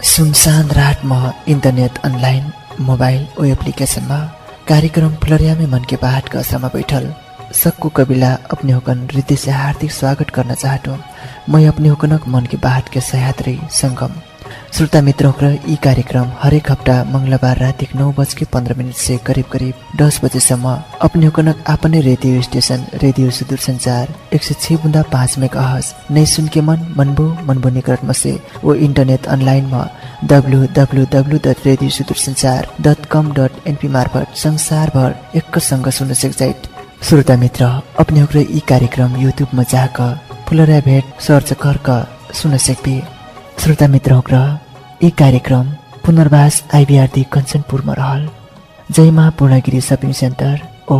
सुनसान रातमा internet online mobile ओ एप्लिकेशनमा कार्यक्रम फुलरिया में मन के बात का असरमा बैठल सबको कबिला अपने होकन रीति से हार्दिक स्वागत करना चाहता मैं अपने होकनक मन की बात के सह्याद्री संगम श्रोता मित्रों का ये कार्यक्रम हरेक हफ्ता मंगलबार रात 9:15 से करीब 10 बजेसम्म अपने होकनक अपने रेडियो स्टेशन रेडियो सुदूर संचार 106.5 मेगाहर्ट्ज नहीं सुन के मनबो निकटमा से वो इंटरनेट ऑनलाइन में www.radiosudursanchar.com.np मार्फत संसार भर एक संग सुन्न सक्छैट। श्रोता मित्र अपने होकर ये कार्यक्रम यूट्यूब में जाकर फुलरा भेट सर्च कर सुन सकते। श्रोता मित्र ये कार्यक्रम पुनर्वास आईबीआरडी कञ्चनपुरमा रहल जय माँ पूर्णगिरी शपिङ सेन्टर ओ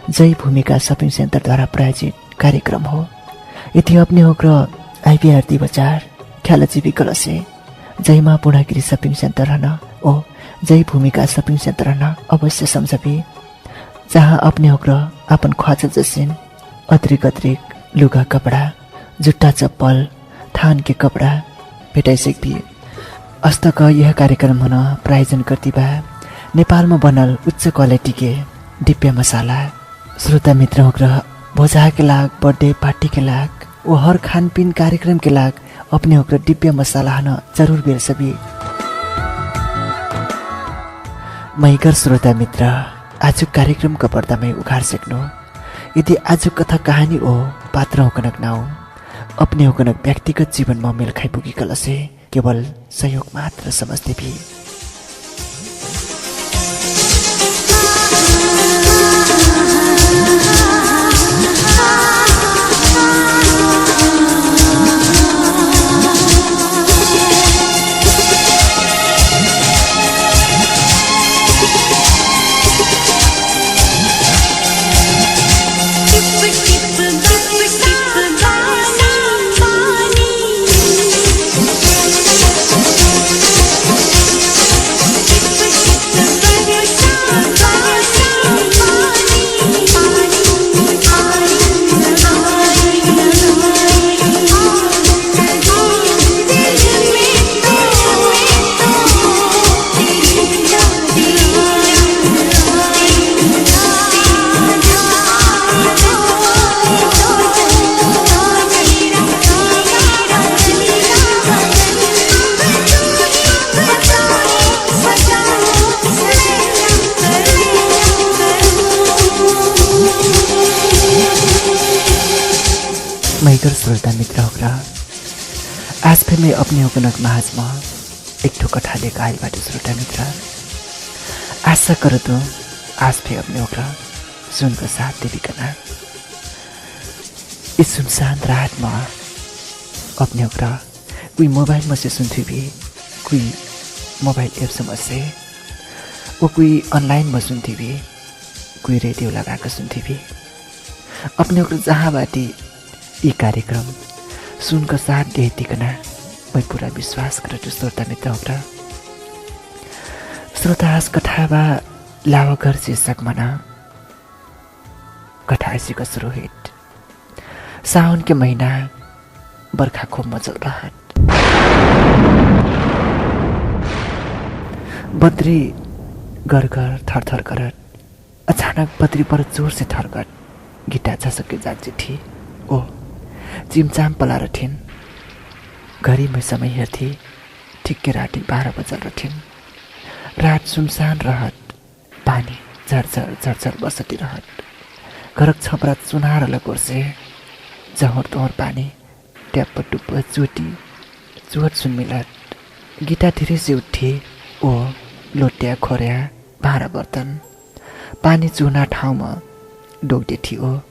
जय भूमिका शपिङ सेन्टरद्वारा प्रायोजित कार्यक्रम हो। यदि अपने होकर आईबीआरडी बजार ख्यालजीवी कलसे जय माँ पूर्णगिरी शपिङ सेन्टर रहना ओ जय भूमिका शपिङ सेन्टर रहना अवश्य समझबी जहाँ अपने होकर अपन ख्वाजा जसिन अतिरिक्त लुगा कपड़ा जुट्टा चप्पल थान के कपड़ा भेटाइ सकबी। अस्त का यह कार्यक्रम होना प्रायोजन करती बा नेपाल में बनल उच्च क्वालिटी के डिब्बे मसाला। श्रोता मित्र होकर भोजा के लाग बर्थडे पार्टी के लाग वो हर खानपीन कार्यक्रम के लाग अपने होकर डिब्बे मसाला हना जरूर बेर सभी मैगर। श्रोता मित्र आज कार्यक्रम का पर्दा में उघार सक्नु यदि आज कथा कहानी ओ पात्र होकनक नाउ अपने होकनक व्यक्तिगत जीवन में मेल खाई पुगी कलसे केवल सहयोग मात्र समझते भी। मैगर श्रोता मित्र होकर आज फिर मैं अपने होकनक महाज में एक ठो कथा लेकर आइल बाटे। श्रोता मित्र आशा करो तो आज फिर अपने होकर सुनको साथ देवी कना इस सुनसान रात में अपने होकर कोई मोबाइल में से सुनती भी कोई मोबाइल ऐप से वो कोई ऑनलाइन में सुनती भी कोई रेडियो लगा कर सुनती भी अपने होकर जहाँ बाटी ये कार्यक्रम सुनकर साथ देतीकना मैं पूरा विश्वास करते। श्रोता मित्र होकर श्रोता आज कथावा लावघर शीर्षक मना कथा ऐसी का शुरू हिट सावन के महीना बरखा खूब मचल रहा बद्री गरगर थरथर करत अचानक बद्री पर जोर से थरकट गिटा झसके जाग्छे थी ओ चिमचाम पलाएर थिइन्। घरी में समय हेर्थी ठिक्कै राति 12 बजल रथिन्। रात सुनसान रहत पानी झरझर बसती रहत घरक छपरा चुनार लगोर्से जहर तहर पानी ट्याप्प टुप्प चुहट सुन मिलत गिटा धीरे से उठे ओ लोट्या खोर्या भाँडा बर्तन पानी चुना ठाउँमा डोक्दै थियो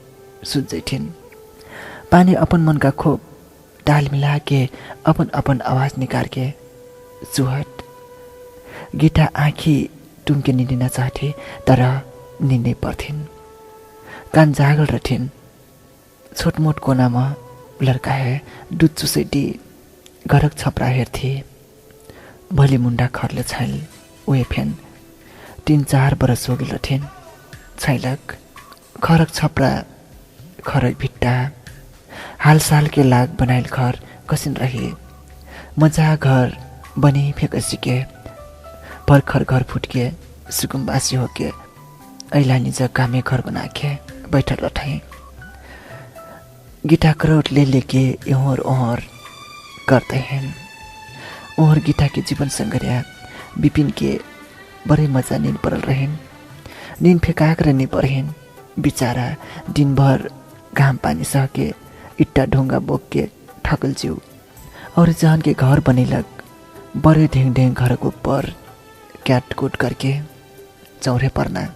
सुझ्दै थिइन्। पानी अपन मन का खोप ताल मिला के अपन आवाज निकाल के चुहट गिटा आँखी टुङ्के निदिन चाहथे तर निन्नै पर्थिन्। कान जागल रथिन्। छोटमोट कोनामा लड्काए दुध चुसैटी घरक छपरा हेर्थे भोलि मुन्डा खर्ले छैल उहे फेन 3-4 बरस होगिल रथिन्। छैलक खरक छपरा खरक भिट्टा हाल साल के लाग बनाइल घर कसिन रहे मजा घर बनी फेक सिके भर्खर घर फुटके सुकुम्बासी होके ऐला निज कामे घर बनाके बैठल रठाई गीता करोट ले लेके ओहर ओहर करते हैं ओहर गीता के जीवन संगरिया विपिन के बड़े मजा नींद पड़ल रहेन नींद फेंकाक रहने परहेन बिचारा दिनभर घाम पानी सहके इट्टा ढोंगा बोक के थकल जिउ और जहन के घर बनेलक बड़े ढेंग ढेंग घर को ऊपर कैट कूट करके चौरे परना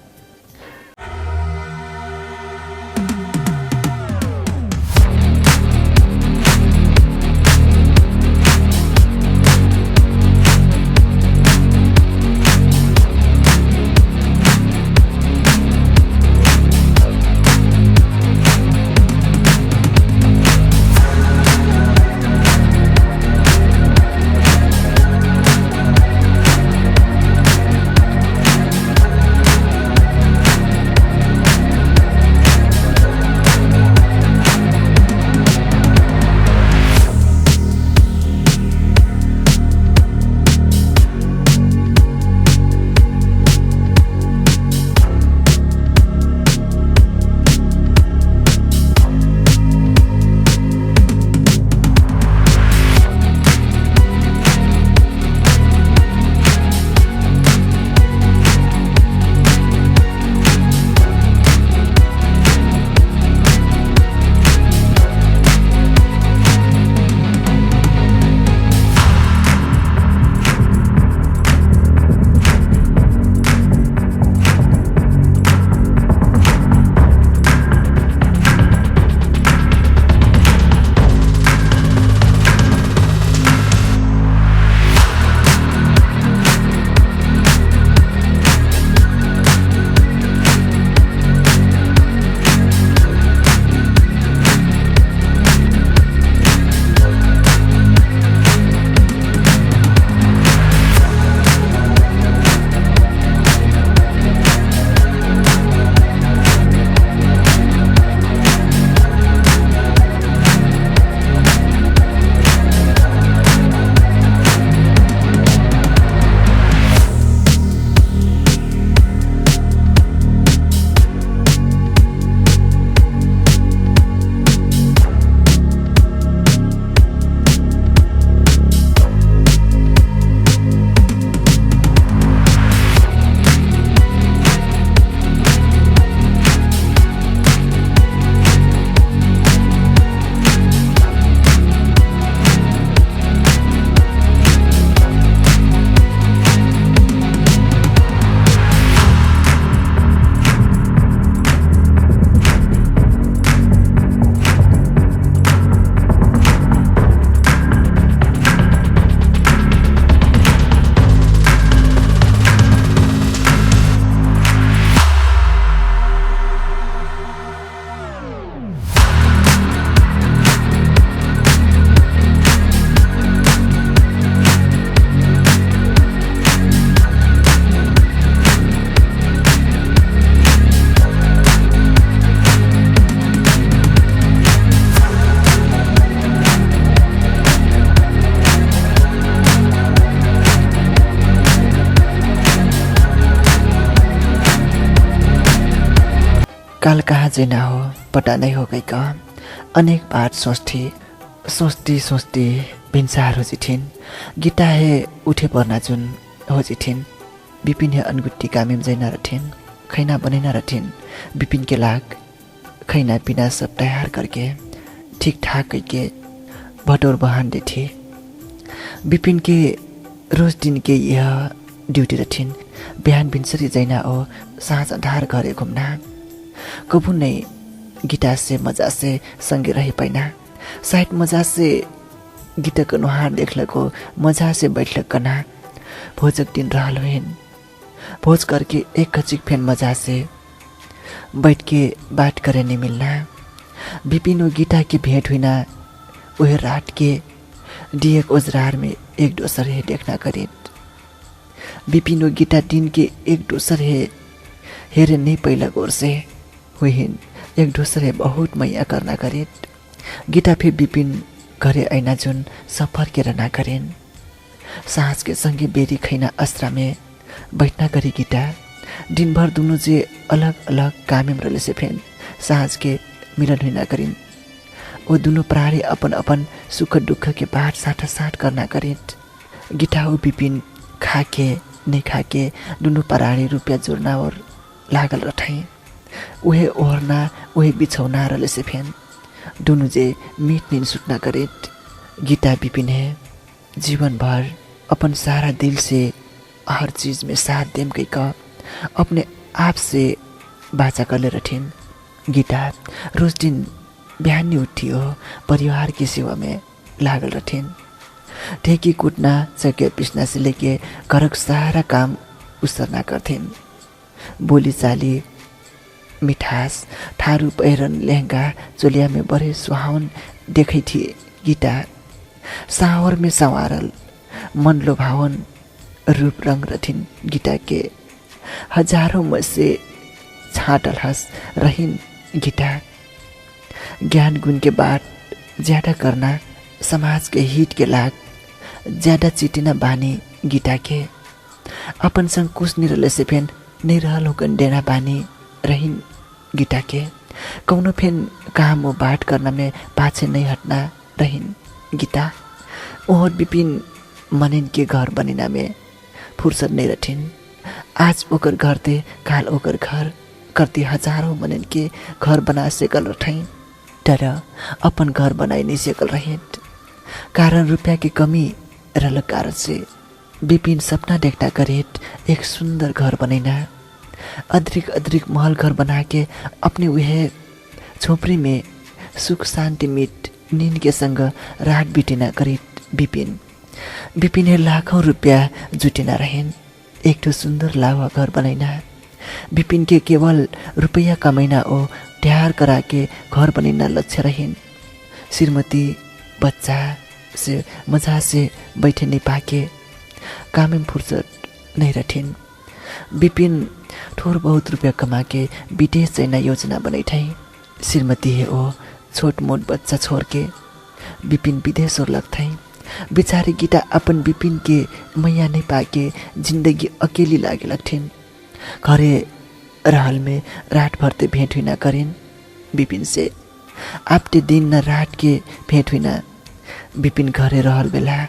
काल कहाँ जेना हो पता नहीं हो गई का अनेक बार सोचती भिन्सार हो जिठिन गीता हे उठे पर्ना जुन हो जिठिन विपिन हे अनगुट्टी कामिम जैना रठिन खैना बनेना रठिन विपिन के लाग खैना पीना सब तैयार करके ठीक ठाक करके भटोर बहान देथे विपिन के रोज दिन के यह ड्यूटी रठिन बिहान बिन्सरी जैना ओ साँझ अंधार घरे घुम्ना कबू नहीं गीता से मजा से संगे रही पैना शायद मजा से गीता को नुहार देखलको मजा से बैठलक कना भोजक दिन रहल हुइन भोज करके एक कचिक फेन मजा से बैठ के बात करे नहीं मिलना विपिन और गीता की भेंट हुई ना वह रात के दिएक ओजरार में एक दोसर है देखना करे विपिन और गीता दिन के एक दोसर है हेरे नहीं पहिला गोर से हुइन एक दोसरे बहुत मैया करना करें गीता फिर विपिन घरे ऐना जुन सफर के रना करें साँझ के संगे बेरी खैना अस्त्रा में बैठना करी गिटा दिनभर दुनु जे अलग अलग कामेम रहले से फेन साँझ के मिलन हुई ना करिन। वो दुनु प्राणी अपन अपन सुख दुख के बात साटा साट करना करिन। गिटा उ बिपिन खाके नहीं खाके दुनु प्राणी रुपया जोड़ना और लागल रठाई। उहे ओहरना उहे बिछौना रहले से फेन दुनु जे मीट नींद सुटना करिन। गीता बिपिन है जीवन भर अपन सारा दिल से हर चीज में साथ देम कई का अपने आप से बाचा कर ले रठिन। गीता रोज दिन बिहान नहीं उठियो परिवार की सेवा में लागल रठिन। ठेकी कुटना सके पिसना से लेके घरक सारा काम उसरना करथिन। बोली चाली मिठास ठारू पहिरन लहंगा चोलिया में बड़े सुहावन देखै थिए। गीता सावर में संवारल मन लोभावन रूप रंग रथिन। गीता के हजारों में से छाटल हंस रहिन। गीता ज्ञान गुण के बात ज्यादा करना समाज के हित के लाग ज्यादा चिटिना बानी। गीता के अपन संग कुछ निरले से फेन नहीं रहल होकन देना बानी रहिन। गीता के कौनो फेन काम और बात करना में पाछे नहीं हटना रहिन। गीता और बिपिन मनिन के घर बनिना में फुर्सद नहीं रठिन। आज ओकर घर थे काल ओकर घर करती हजारों मनिन के घर बना सेकल रठाई। तर अपन घर बनाई नहीं सेकल रहे कारण रुपया की कमी रहल कारण से बिपिन सपना देखना करे एक सुंदर घर बनैना। अदृक महल घर बना के अपने वह झोपड़ी में सुख शांति मीट नींद के संग रात बिटिना करे। बिपिन है लाखों रुपया जुटिना रहेन एक ठो सुंदर लावा घर बनैना। बिपिन के केवल रुपया कमैना ओ तैयार करा के घर बनैना लक्ष्य रहेन। श्रीमती बच्चा से मजा से बैठे नहीं पाके काम में फुर्सद नहीं रठिन। बिपिन थोर बहुत रुपया कमा के विदेश जाना योजना बनैठाई। श्रीमती है ओ छोट मोट बच्चा छोड़ के बिपिन विदेश और लगथाई। बेचारी गीता अपन बिपिन के मैया नहीं पाके जिंदगी अकेली लागे लगथिन। घरे रहल में रात भरते भेंट हुई ना करें बिपिन से। आपते दिन न रात के भेंट हुई ना। बिपिन घरे रहल बेला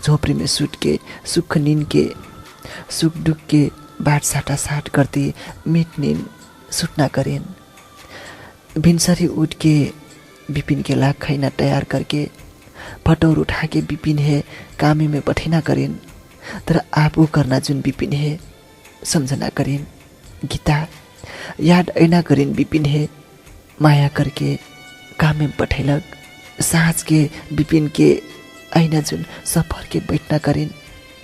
झोपड़ी में सुट के सुख नींद के सुख दुख के बाट साटा साट करती मीट नींद सुटना करें। भिनसरी उठ के बिपिन के लाख खाना तैयार करके फटौर उठा के बिपिन है कामे में बैठना करें। तर आप वो करना जुन बिपिन है समझना करें। गीता याद ऐना करें बिपिन है माया करके काम में बैठेलक। साँझ के बिपिन के ऐना जुन सफर के बैठना करें।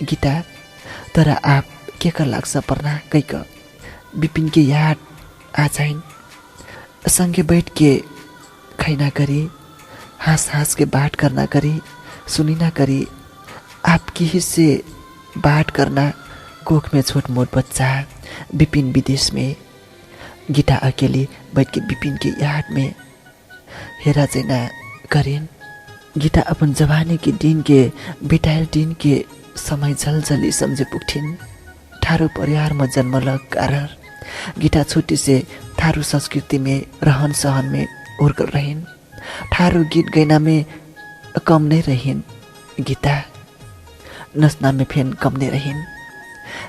गीता तर आप के कर लाग्छ पर्ना कैक बिपिन के याद आ जाइन। संगे बैठ के खैना करी हंस के बात करना करी सुनिना करी। आपकी ही से बात करना कोख में छोट मोट बच्चा बिपिन विदेश में। गीता अकेली बैठ के बिपिन के याद में हेरा चैना करें। गीता अपन जवानी के दिन के बितायल दिन के समय झलझली समझे पुग्थिन्। थारू परिवार में जन्मलक कारण गीता छोटी से थारू संस्कृति में रहन सहन में उर्गल रहें। थारू गीत गैना में कम नहीं रहें। गीता नचना में फेन कम नहीं रहें।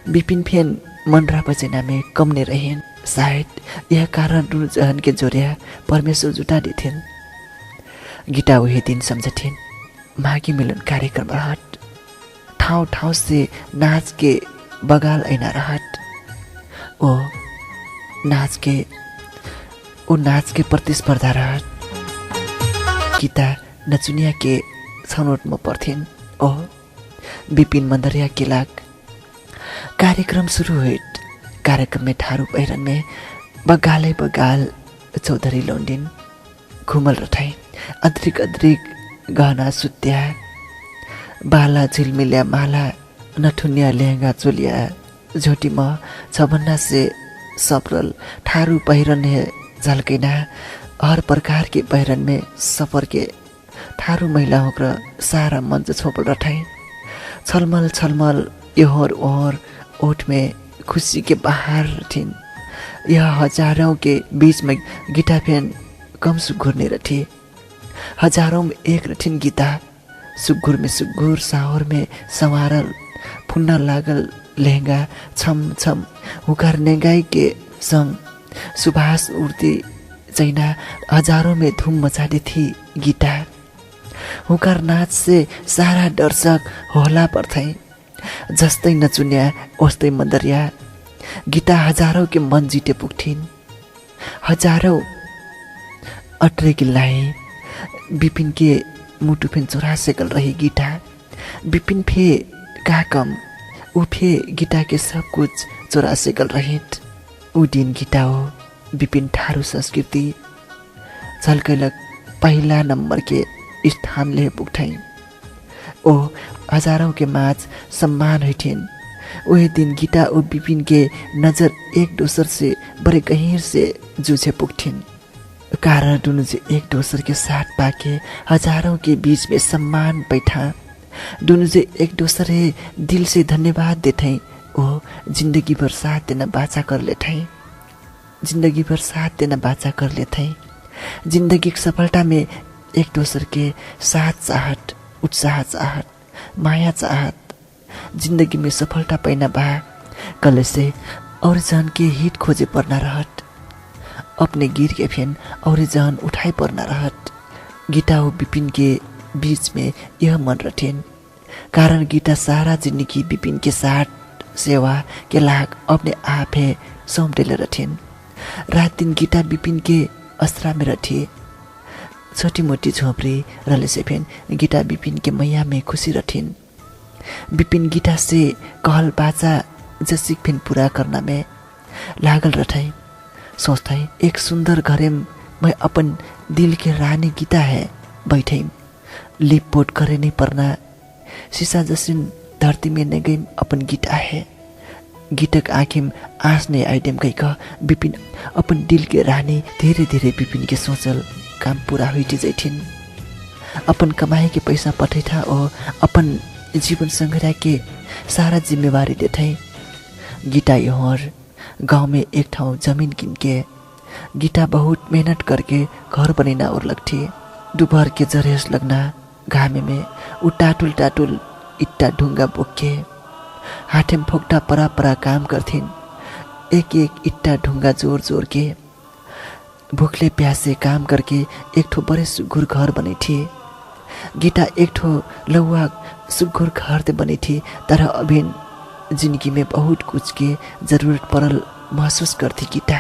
बिपिन फेन मनरा बजना में कम नहीं रहें। शायद यह कारण दुनु जहन के जोरिया परमेश्वर जुटा देथिन्। गीता वही दिन समझथिन् माघी मिलन कार्यक्रम रहत। ठाउँ ठाउँ से नाच के बगाल ऐना रहत। ओ नाच के प्रतिस्पर्धा रहत। गीता नचुनिया के छनौट में पर्थिन्। ओ बिपिन मंदरिया के लाग कार्यक्रम शुरू हुए। कार्यक्रम में ठारू पहिरन में बगाल चौधरी लौंडिन घुमल रठाई। अद्रिक गहना सुत्या बाला झिलमिल्या माला नठुनिया लहंगा चोलिया झोटी में छबन्ना से सपरल ठारू पहिरन है झलकैना। हर प्रकार के पहिरन में सफर के ठारू महिलाओं का सारा मंच छोपल रठाई। छलमल छलमल योर और ओठ में खुशी के बाहर थिन। यह हजारों के बीच में गीता फेन कम सुघुर ने रठी। हजारों में एक रठिन गीता, सुघुर में सुघुर, सावर में संवारल, फुन्ना लागल लहंगा छम छम हुकार नेंगाई के संग सुभाष उड़ती चैना हजारों में धूम मचाती थी गीता। हुकार नाच से सारा दर्शक होला पर्थे। जस्तै नचुन्या ओस्तै मन्दरिया गीता हजारों के मन जिते पुग्थिन्। हजारों अट्रे गिल्लाए बिपिन के मुटु फेन चोरा सेकल रही गीता। बिपिन फे का कम ऊ फे गीता के सब कुछ चोरा सेकल रहित। ऊ दिन गीता हो बिपिन ठारू संस्कृति झल्कैलक पहला नंबर के स्थान ले पुग्थैं। ओ हजारों के माझ सम्मान हुइथिन्। वही दिन गीता और बिपिन के नजर एक दूसर से बड़े गहीर से जूझे पुग्थिन्। कारण दोनों से एक दूसर के साथ पाके हजारों के बीच में सम्मान बैठा। दोनों से एक दूसरे दिल से धन्यवाद देते। ओ जिंदगी भर साथ देना बाचा कर लेते। जिंदगी भर साथ देना बाचा कर लेते। जिंदगी की सफलता में एक दूसर के साथ चाहत, उत्साह चाहत, माया चाहत। जिंदगी में सफलता पैना बा कल से और जन के हित खोजे पड़ना रहत। अपने गिर के फेन और जन उठाई पड़ना रहत। गीता और बिपिन के बीच में यह मन रठेन। कारण गीता सारा जिंदगी बिपिन के साथ सेवा के लाग अपने आप है सौंपले रठेन। रात दिन गीता बिपिन के अस्त्रा में रथे। छोटी मोटी झोपड़ी रले से फेन गीता बिपिन के मैया में खुशी रठिन। बिपिन गीता से कहल बाचा जसिक फेन पूरा करना में लागल रथे। सोचते एक सुंदर घरे मैं अपन दिल के रानी गीता है बैठे। लिप पोट करे नहीं पड़ना। शीशा जसिन धरती में न गई अपन गीता है। गीतक आँखिम आँस ने आइडेम गई का बिपिन अपन दिल के रानी। धीरे धीरे बिपिन के सोचल काम पूरा हुई जैथिन। अपन कमाई के पैसा पठे था और अपन जीवन संग्रह के सारा जिम्मेवारी देते। गीता योहर गांव में एक ठाउँ जमीन किन के गीता बहुत मेहनत करके घर बनेना और लगती। दोपहर के जरेस लगना घामे में उ टाटुल टाटुल इट्टा ढुंगा बोके हाथेम फोक्टा परा परा काम करथिन। एक एक इट्टा ढुंगा जोर जोर के भूखले प्यासे काम करके एक ठो बड़े सुघुर घर बने थी। गीता एक ठो लौवा सुघुर घर ते बने थी। तर अभिन जिंदगी में बहुत कुछ के जरूरत पड़ल महसूस करती गीता।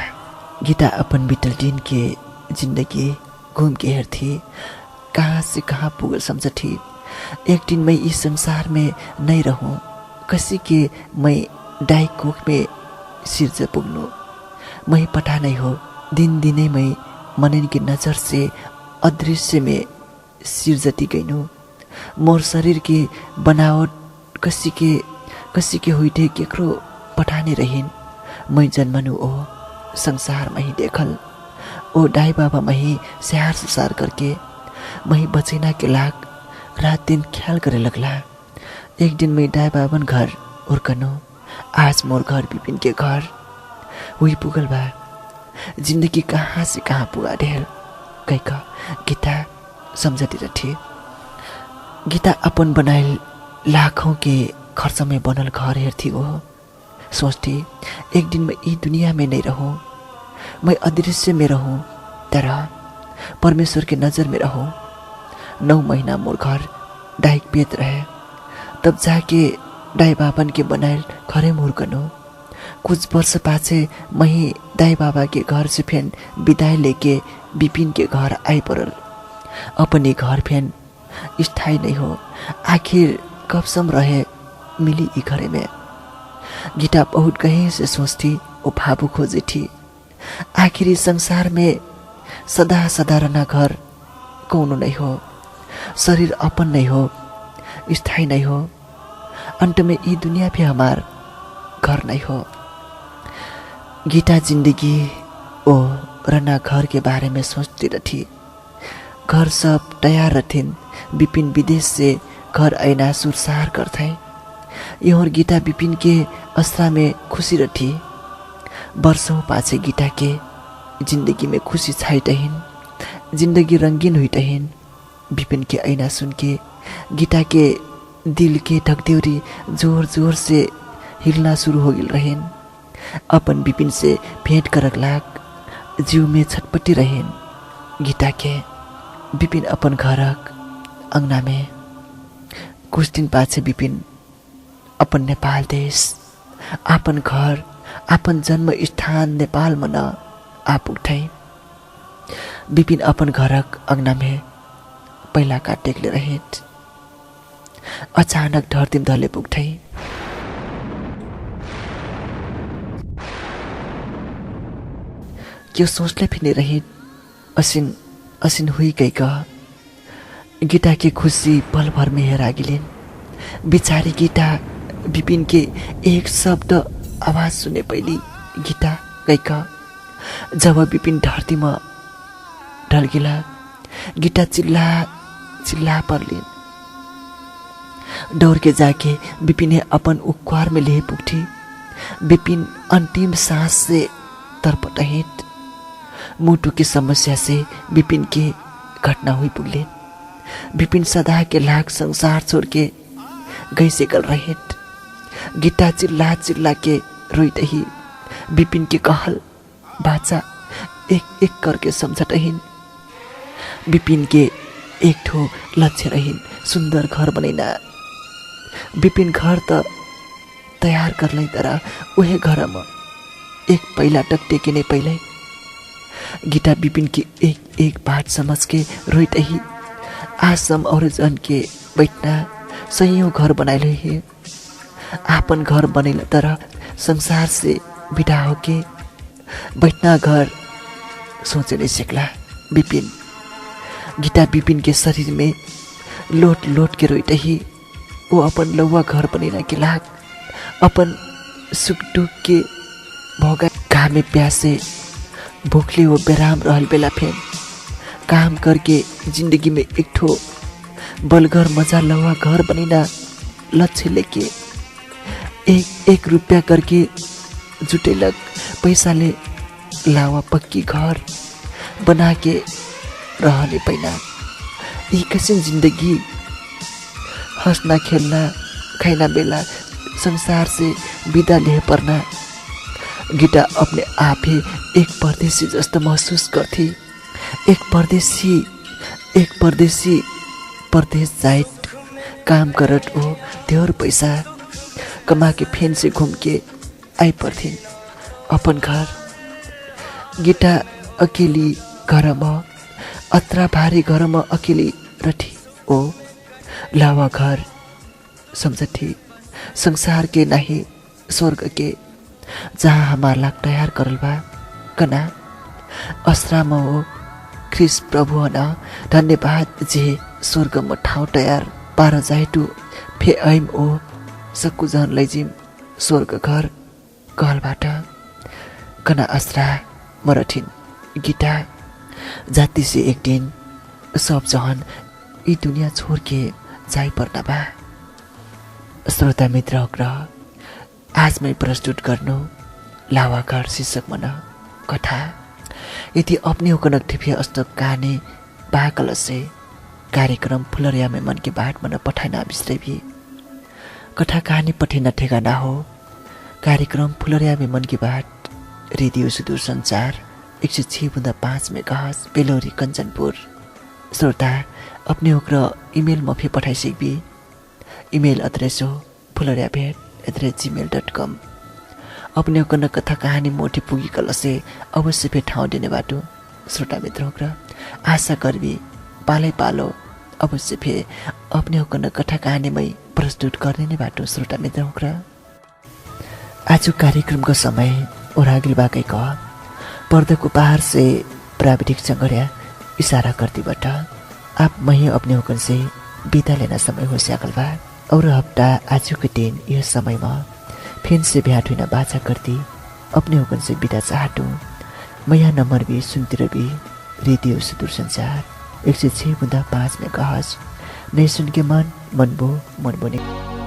गीता अपन बीतल दिन के जिंदगी घूम के हेरथी। कहाँ से कहाँ पुगल समझती। एक दिन मैं इस संसार में नहीं रहूं। कसी के मैं डाई कोख में सिर से पुग्नु मैं पता नहीं हो। दिन दिनै मैं मनन की नजर से अदृश्य में सिर जती गईनु। मोर शरीर के बनावट कसी के हुई थे केकरो पठाने रहिन। मैं जन्मनु ओ संसार में ही देखल। ओ डाई बाबा मही स्याहार सुसार करके मही बचैना के लाग रात दिन ख्याल करे लगला। एक दिन मैं डाई बाबन घर उर्कनु। आज मोर घर बिपिन के घर हुई पुगल बा। जिंदगी कहाँ से कहाँ पुगा ढेल कैका गीता समझती रही। गीता अपन बनाइल लाखों के खर्च में बनल घर हेरथी। वो सोचती एक दिन मैं इस दुनिया में नहीं रहूं। मैं अदृश्य में रहूं तर परमेश्वर के नजर में रहूं। 9 महीना मोर घर डाइक पेत रहे। तब जाके डाई बाबन के बनाइल घरे मुर्कनु। कुछ वर्ष पाछे मही दाई बाबा के घर से फेन विदाई लेके बिपिन के घर आई पड़ल। अपने घर फेन स्थायी नहीं हो। आखिर कब सम रहे मिली ई घरे में। गीता बहुत कहीं से सोचती वो भावु खोजी थी। आखिर संसार में सदा सदा रहना घर कौनो नहीं हो। शरीर अपन नहीं हो, स्थायी नहीं हो। अंत में ये दुनिया भी हमार घर नहीं हो। गीता जिंदगी ओ रना घर के बारे में सोचती रही। घर सब तैयार रथिन। बिपिन विदेश से घर ऐना सुरसार करते। ये और गीता विपिन के असरा में खुशी रठी। वर्षों पाछे गीता के जिंदगी में खुशी छाई टहिन, जिंदगी रंगीन हुई टहिन। विपिन के ऐना सुन के गीता के दिल के ढकदेउरी जोर जोर से हिलना शुरू हो गिल रहेन। अपन विपिन से भेंट करक लाग जीव में छटपटी रहेन। गीता के विपिन अपन घरक अंगना में कुछ दिन पाछे विपिन अपन नेपाल देश, अपन घर, अपन जन्म स्थान नेपाल में न आ पुग्थै। विपिन अपन घरक अंगना में पहिला का टेकले रहेट। अचानक ढर्तिम धले पुग्थै। क्यों सोचले फिर रहे असिन असिन हुई गई कह। गीता की खुशी पल भर में हेरा गिलेन। बिचारी गीता विपिन के एक शब्द आवाज सुने पहली गीता गई कह। जब विपिन धरती में ढल गिला, गीता चिल्ला चिल्ला परलिन। दौड़ के जाके विपिन ने अपन उक्वार में ले पुगठी। विपिन अंतिम सांस से तरपटहेट। मुटु की समस्या से विपिन के घटना हुई पुगले। विपिन सदा के लाख संसार छोड़ के गई से गल रहेट। गीता चिल्ला चिल्ला के रोईटही विपिन के कहल बाचा एक एक करके समझटहीन। विपिन के एक ठो लक्ष्य रहिन, सुंदर घर बनैना। विपिन घर त तैयार कर लै, तर वह घर में एक पहिला टक टेके ने पहले। गीता विपिन की एक एक बात समझ के रोईटही आसम और जन के बैठना सही घर बनाइले है। आपन घर बनैला तर संसार से विदा होके बैठना घर सोचे नहीं सकला विपिन। गीता विपिन के शरीर में लोट लोट के रोईटही वो अपन लौवा घर बनेना के लाग अपन सुख दुख के भोगा घामे प्यासे भूखले वो बेराम रहल बेला फेन काम करके जिंदगी में एक ठो बलगर मजा लौवा घर बनेना लक्ष्य लेके एक एक रुपया करके जुटेलक पैसा ले लावा पक्की घर बना के रहने पैना। ये कैसे जिंदगी हंसना खेलना खाना बेला संसार से विदा ले परना। गीता अपने आप ही एक परदेशी जस्तो महसूस करती। एक परदेशी परदेश जाइत काम करत हो धेर पैसा कमा के फेन से घूम के आई पर्थिन अपन घर। गीता अकेली घर में अत्रा भारी घर में अकेली रठी ओ लावा घर समझती संसार के नहीं स्वर्ग के, जहाँ हमार लाग तैयार करल बा कना असरा में हो। ख्रिस प्रभु न धन्यवाद जे स्वर्ग में ठाउँ तैयार पार जाइटु फे ऐम ओ सक्कु जन लैजिम स्वर्ग घर कहलबाट कना असरा मरठिन। गीता जाति से एक दिन सब जहन यी दुनिया छोड़ के जाई पर्ना बा। श्रोता मित्र आज मैं प्रस्तुत गर्नु लावा घर शीर्षक मन कथा। यदि अपने होकनक टिफिया अस्तक कहानी बाकल से कार्यक्रम फुलरिया में मन की बात मन पठाना बिस्रे भी कथा कहानी पठेना ठेगाना हो। कार्यक्रम फुलरिया में मन की बात रेडियो सुदूर संचार 106.5 मेगाहर्ट्ज बेलोरी कंचनपुर। श्रोता अपने होकर ईमेल में फिर पठाई सकबी। ईमेल एड्रेस हो fulariabhet@gmail.com। अपने होकर कथा कहानी मोटी पुगी कल से अवश्य फिर ठाउँ देने बाटो। श्रोता मित्र होकर आशा करबी पालै पालो अवश्य फिर अपने होकर कथा कहानी में प्रस्तुत करने ने बाटो। श्रोता मित्र होकर आज कार्यक्रम का समय ओरागिल बाकै कह पर्दा को बाहर से प्राविधिक संगड़िया इशारा करती बटा आप मही अपने होकर से बिता लेना समय हो सकल बा। और हफ्ता आज के दिन यह समय में फिर से भेंट हुई बाचा करती अपने होकर से बिता चाहटू। मैं यहाँ नंबर भी सुनती रही रेडियो सुदूर संचार 106.5 मेगाहर्ट्ज। नहीं सुन के मन बो ने।